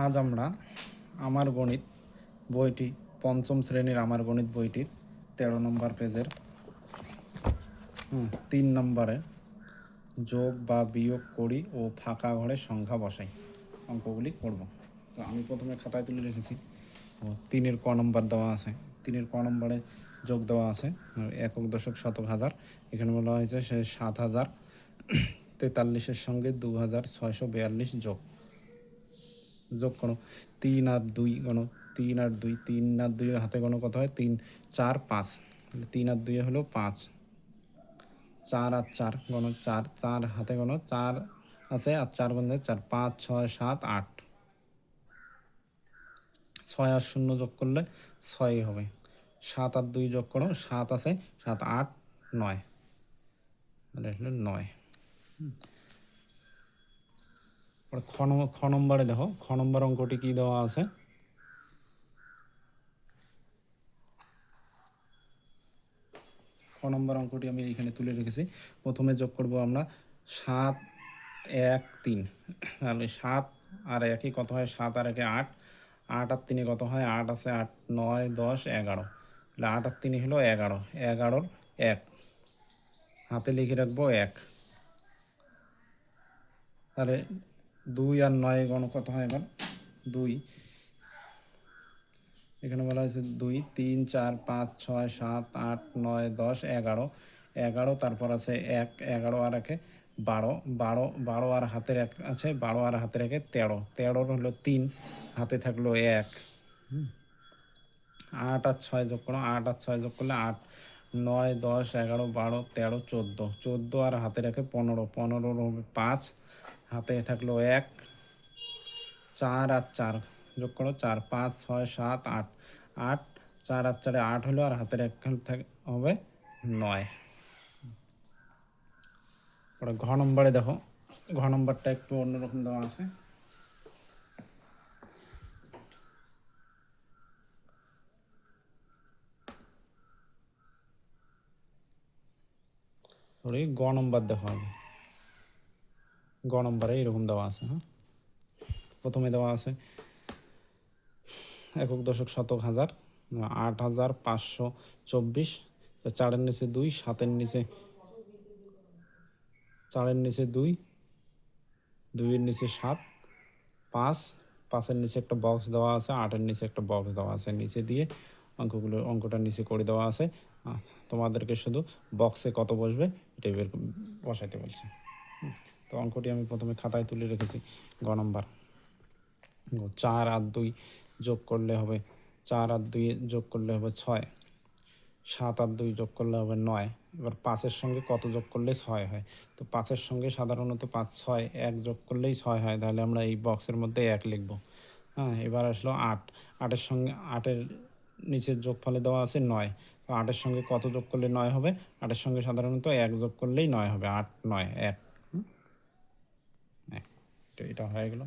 আজ আমরা আমার গণিত বইটি পঞ্চম শ্রেণীর আমার গণিত বইটির 13 নম্বর পেজের 3 নম্বরে যোগ বা বিয়োগ করি ও ফাঁকা ঘরে সংখ্যা বসাই অঙ্কগুলি করব। তো আমি প্রথমে খাতায় তুলে রেখেছি। তো 3-এর ক নম্বর দেওয়া আছে, 3-এর ক নম্বরে যোগ দেওয়া আছে একক দশক শতক হাজার। এখানে বলা হয়েছে সে 7,043-এর সঙ্গে 2,642 যোগ করো। 3 আর 2 গণো, 3 আর 2, 3 আর 2 হাতে গণো কত হয়? 3, 4, 5। 3 আর 2 হলো 5। 4 আর 4 গণো, 4, 4 হাতে গণো, 4 আছে আর 4 গুণ 4, 5, 6, 7, 8। 6 আর 0 যোগ করলে 6 হবে। 7 আর 2 যোগ করো, 7 আছে, 7, 8, 9, মানে হলো 9। খ নম্বরে দেখো, খ নম্বর অঙ্কটি কি দেওয়া আছে? খ নম্বর অঙ্কটি আমি এইখানে তুলে রেখেছি। প্রথমে যোগ করব আমরা 7, 1, 3। তাহলে 7 আর 1 কত হয়? 7 আর 1 8, 8 আর 3 কত হয়? 8 আছে, 8, 9, 10, 11। তাহলে 8 আর 3 হলো 11, 11-র 1 হাতে লিখে রাখবো 1। তাহলে 2 আর 9 গণ কত হয়? এবার 2, এখানে বলা হয়েছে 2, 3, 4, 5, 6, 7, 8, 9, 10, 11, 11, তারপর আছে 1, 11 আর 1 12, 12, 12 আর হাতের 1 আছে, 12 আর হাতের 1 13, 13 হলো 3 হাতে থাকলো 1। 8 আর 6 যোগ করো, 8 আর 6 যোগ করলে 8, 9, 10, 11, 12, 13, 14, 14 আর হাতের 1 15, 15 হবে 5 হাতে থাকলো 1। 4 আর 4 যোগ করো, 4, 5, 6, 7, 8, 8, 4 আর 4 8 হলো, আর হাতের 1 হবে 9। পরে ঘ নম্বরে দেখো, ঘ নম্বরটা একটু অন্যরকম দেওয়া আছে। গ নম্বর দেখো, আগে গ নম্বরে এরকম দেওয়া আছে। হ্যাঁ, প্রথমে দেওয়া আছে একক দশক শতক হাজার 8,524। 4-এর নিচে 2, 7-এর নিচে 4-এর নিচে 2, 2-এর নিচে 7, 5, 5-এর নিচে একটা বক্স দেওয়া আছে, 8-এর নিচে একটা বক্স দেওয়া আছে। নিচে দিয়ে অঙ্কটা নিচে করে দেওয়া আছে। তোমাদেরকে শুধু বক্সে কত বসবে এটাই বসাইতে বলছে। তো অঙ্কটি আমি প্রথমে খাতায় তুলে রেখেছি। গ নম্বর, 4 আর 2 যোগ করলে হবে, 4 আর 2 যোগ করলে হবে 6, 7 আর 2 যোগ করলে হবে 9। এবার 5-এর সঙ্গে কত যোগ করলে 6 হয়? তো 5-এর সঙ্গে সাধারণত 5, 6, 1 যোগ করলেই 6 হয়। তাহলে আমরা এই বক্সের মধ্যে 1 লিখব। হ্যাঁ, এবার আসলো 8, 8-এর সঙ্গে 8-এর নিচের যোগফলে দেওয়া আছে 9। তো 8-এর সঙ্গে কত যোগ করলে 9 হবে? 8-এর সঙ্গে সাধারণত 1 যোগ করলেই 9 হবে। 8, 9, 1, 1। এটা হয়ে গেল।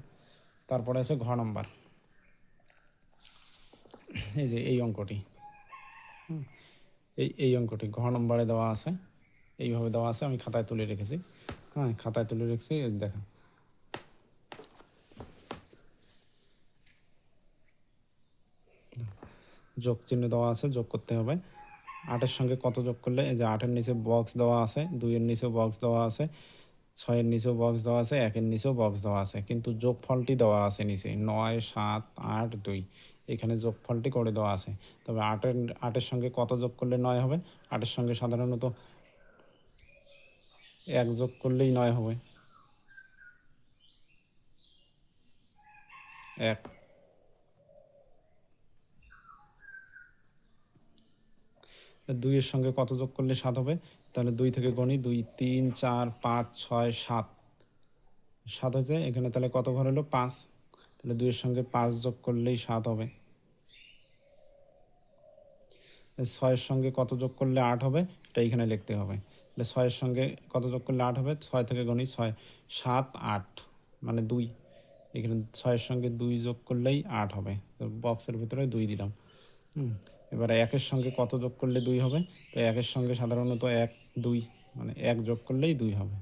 তারপরে আছে ঘ নম্বর, এই যে এই অঙ্কটি, এই অঙ্কটি ঘ নম্বরে দেওয়া আছে, এইভাবে দেওয়া আছে। আমি খাতায় তুলে রেখেছি। হ্যাঁ, খাতায় তুলে রেখেছি, দেখো যোগ চিহ্ন দেওয়া আছে, যোগ করতে হবে। 8-এর সঙ্গে কত যোগ করলে, এই যে 8-এর নিচে বক্স দেওয়া আছে, 2-এর নিচেও বক্স দেওয়া আছে, 6-এর নিচেও বক্স দেওয়া আছে, 1-এর নিচেও বক্স দেওয়া আছে, কিন্তু যোগফলটি দেওয়া আছে নিচে 9, 7, 8, 2। এখানে যোগফলটি করে দেওয়া আছে। তবে 8-এর সঙ্গে কত যোগ করলে 9 হবে? 8-এর সঙ্গে সাধারণত 1 যোগ করলেই 9 হবে। 1। 2-এর সঙ্গে কত যোগ করলে 7 হবে? তাহলে 2 থেকে গণি, 2, 3, 4, 5, 6, 7, 7 হয়েছে। এখানে তাহলে কত ঘর হলো? 5। তাহলে 2-এর সঙ্গে 5 যোগ করলেই 7 হবে। 6-এর সঙ্গে কত যোগ করলে 8 হবে? এটা এখানে লিখতে হবে। তাহলে 6-এর সঙ্গে কত যোগ করলে 8 হবে? 6 থেকে গণি, 6, 7, 8, মানে 2। এখানে 6-এর সঙ্গে 2 যোগ করলেই 8 হবে। তো বক্সের ভিতরে 2 দিলাম। এবারে 1-এর সঙ্গে কত যোগ করলে 2 হবে? তো 1-এর সঙ্গে সাধারণত 1, 2, মানে 1 যোগ করলেই 2 হবে।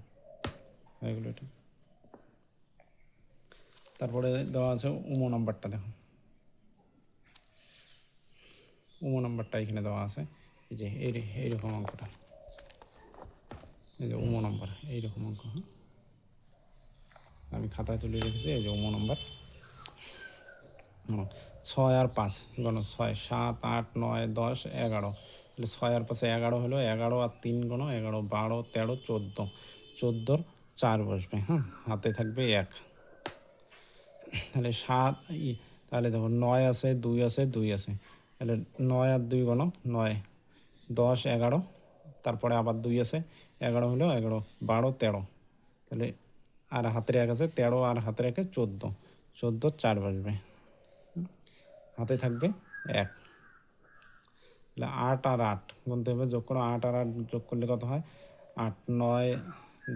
এগুলো এটা। তারপরে দেওয়া আছে উমো নাম্বারটা, দেখো উমো নাম্বারটা এখানে দেওয়া আছে, এই যে এইরকম অঙ্কটা, এই যে উমো নাম্বার এইরকম অঙ্ক, হ্যাঁ আমি খাতায় তুলে রেখেছি, এই যে উমো নাম্বার। 6 আর 5 গণ 6, 7, 8, 9, 10, 11, তাহলে 6 আর 5 11 হলো, 11 আর 3 গণ 11, 12, 13, 14, 14 4 বসবে, হ্যাঁ হাতে থাকবে 1, তাহলে 7 তাহলে দেখো 9 আছে, 2 আছে, 2 আছে, তাহলে 9 আর 2 গণ 9, 10, 11, তারপরে আবার 2 আছে, 11 হলো 11, 12, 13, তাহলে আর হাতের 1 আছে 13, আর হাতের 1 14, 14 4 বসবে, হাতে থাকবে 1, তাহলে 8 আর 8 গুনতে হবে, যোগ করো, 8 আর 8 যোগ করলে কত হয়, 8, 9,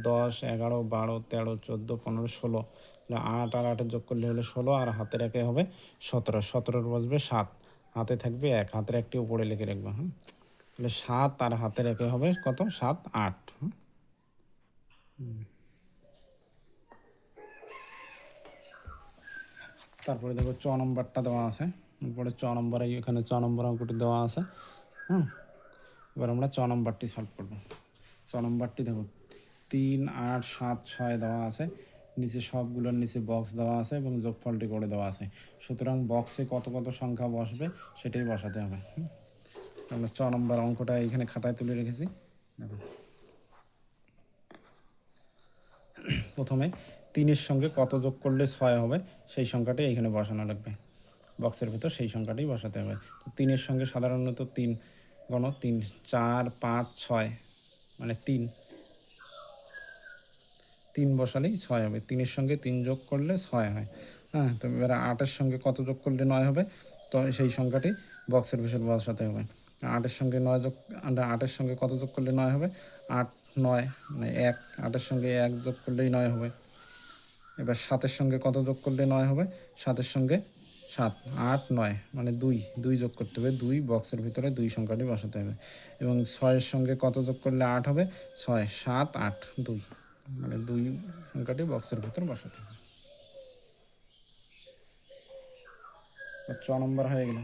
10, 11, 12, 13, 14, 15, 16, তাহলে 8 আর 8 যোগ করলে হলে 16, আর হাতের 1 হবে 17, 17 বসবে 7, হাতে থাকবে 1, হাতের 1টি উপরে লিখে রাখবে, হ্যাঁ তাহলে 7 আর হাতের 1 হবে কত, 7, 8, হ্যাঁ। তারপরে দেখো চ নম্বরটা দেওয়া আছে, তারপরে চ নম্বরে এখানে চ নম্বর অঙ্কটি দেওয়া আছে, হ্যাঁ এবার আমরা চ নম্বরটি সলভ করব। চ নম্বরটি দেখো 3, 8, 7, 6 দেওয়া আছে, নিচে সবগুলোর নিচে বক্স দেওয়া আছে এবং যোগফলটি করে দেওয়া আছে, সুতরাং বক্সে কত কত সংখ্যা বসবে সেটাই বসাতে হবে। আমরা চ নম্বর অঙ্কটা এখানে খাতায় তুলে রেখেছি, দেখো প্রথমে 3-এর সঙ্গে কত যোগ করলে 6 হবে সেই সংখ্যাটি এখানে বসানো লাগবে, বক্সের ভিতর সেই সংখ্যাটি বসাতে হবে। তো 3-এর সঙ্গে সাধারণত 3 গণ 3, 4, 5, 6, মানে 3 বসালেই 6 হবে, 3-এর সঙ্গে 3 যোগ করলে 6 হয়, হ্যাঁ তো এবার 8-এর সঙ্গে কত যোগ করলে 9 হবে, তো সেই সংখ্যাটি বক্সের ভিতর বসাতে হবে। 8-এর সঙ্গে 9 যোগ, 8-এর সঙ্গে কত যোগ করলে 9 হবে, 8, 9 মানে 1, 8-এর সঙ্গে 1 যোগ করলেই 9 হবে। এবার 7-এর সঙ্গে কত যোগ করলে 9 হবে, 7-এর সঙ্গে 7, 8, 9 মানে 2 যোগ করতে হবে, 2 বক্সের ভিতরে 2 সংখ্যাটি বসাতে হবে। এবং 6-এর সঙ্গে কত যোগ করলে 8 হবে, 6, 7, 8, 2 মানে 2 সংখ্যাটি বক্সের ভিতর বসাতে হবে। চ নম্বর হয়ে গেল,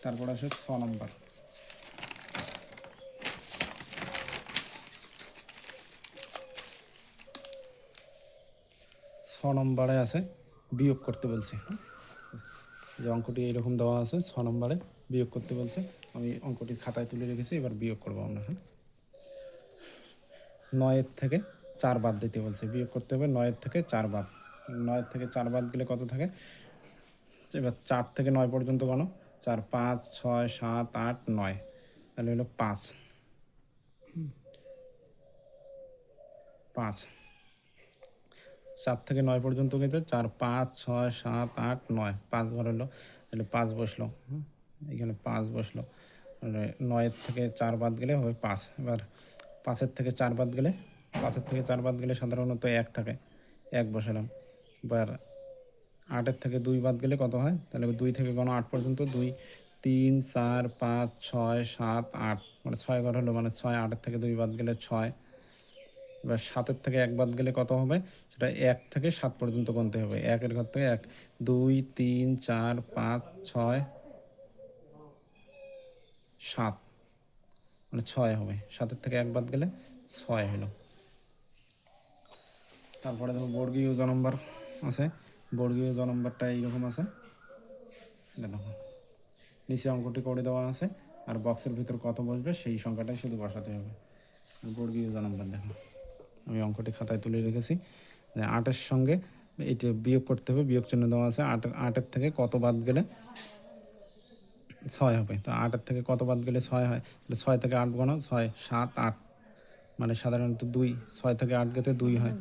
তারপর আসে 6 নম্বর। 6 নম্বরে আছে বিয়োগ করতে বলছে, যে অঙ্কটি এইরকম দেওয়া আছে, 6 নম্বরে বিয়োগ করতে বলছে, আমি অঙ্কটি খাতায় তুলে রেখেছি, এবার বিয়োগ করবো আমরা, হ্যাঁ 9-এর থেকে 4 বাদ দিতে বলছে, বিয়োগ করতে হবে 9-এর থেকে 4 বাদ, 9-এর থেকে 4 বাদ গেলে কত থাকে, এবার 4 থেকে 9 পর্যন্ত গণো, 4, 5, 6, 7, 8, 9, তাহলে হলো 5, 4 থেকে 9 পর্যন্ত কিন্তু 4, 5, 6, 7, 8, 9, 5 ঘর হলো, তাহলে 5 বসলো, এখানে 5 বসলো, 9-এর থেকে 4 বাদ গেলে হবে 5, এবার 5-এর থেকে 4 বাদ গেলে, 5-এর থেকে 4 বাদ গেলে সাধারণত 1 থাকে, 1 বসালাম। এবার 8-এর থেকে 2 বাদ গেলে কত হয়, তাহলে 2 থেকে গণ 8 পর্যন্ত, 2, 3, 4, 5, 6, 7, 8 মানে 6 ঘর হলো, মানে 6, 8-এর থেকে 2 বাদ গেলে 6, এবার 7-এর থেকে 1 বাদ গেলে কত হবে, সেটা 1 থেকে 7 পর্যন্ত গুনতে হবে, 1-এর ঘর থেকে 1, 2, 3, 4, 5, 6, 7 মানে 6 হবে, 7-এর থেকে 1 বাদ গেলে 6 হলো। তারপরে দেখো বর্গীয় জ নম্বর আছে, বর্গীয় জ নম্বরটা এইরকম আছে, দেখো নিচে অঙ্কটি করে দেওয়া আছে, আর বক্সের ভিতর কত বসবে সেই সংখ্যাটাই শুধু বসাতে হবে। বর্গীয় জ নম্বর দেখো আমি অঙ্কটি খাতায় তুলে রেখেছি, 8-এর সঙ্গে এইটা বিয়োগ করতে হবে, বিয়োগ চিহ্ন দেওয়া আছে, 8-এর থেকে কত বাদ গেলে 6 হবে, তো 8-এর থেকে কত বাদ গেলে 6 হয়, তাহলে 6 থেকে 8 গণো, 6, 7, 8 মানে সাধারণত 2, 6 থেকে 8 গেতে 2 হয়,